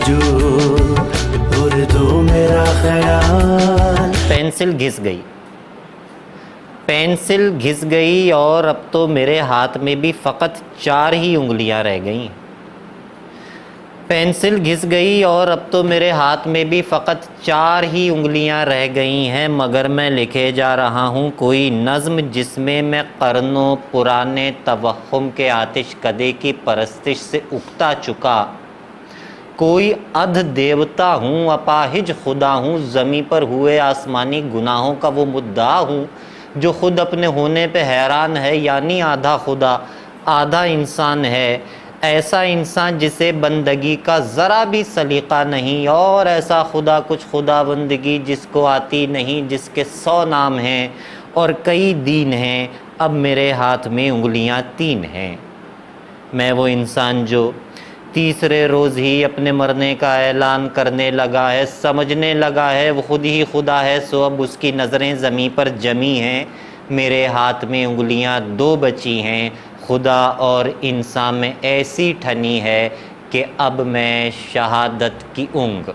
وجود اردو میرا خیال. پینسل گھس گئی، پینسل گھس گئی اور اب تو میرے ہاتھ میں بھی فقط 4 ہی انگلیاں رہ گئیں. پینسل گھس گئی اور اب تو میرے ہاتھ میں بھی فقط 4 ہی انگلیاں رہ گئی ہیں، مگر میں لکھے جا رہا ہوں کوئی نظم جس میں میں قرنوں پرانے توہم کے آتش کدے کی پرستش سے اکتا چکا کوئی ادھ دیوتا ہوں، اپاہج خدا ہوں، زمیں پر ہوئے آسمانی گناہوں کا وہ مدعا ہوں جو خود اپنے ہونے پہ حیران ہے، یعنی آدھا خدا آدھا انسان ہے. ایسا انسان جسے بندگی کا ذرا بھی سلیقہ نہیں، اور ایسا خدا کچھ خدا بندگی جس کو آتی نہیں، جس کے 100 نام ہیں اور کئی دین ہیں. اب میرے ہاتھ میں انگلیاں 3 ہیں. میں وہ انسان جو تیسرے روز ہی اپنے مرنے کا اعلان کرنے لگا ہے، سمجھنے لگا ہے وہ خود ہی خدا ہے، سو اب اس کی نظریں زمیں پر جمی ہیں. میرے ہاتھ میں انگلیاں 2 بچی ہیں. خدا اور انسان میں ایسی ٹھنی ہے کہ اب میں شہادت کی اونگ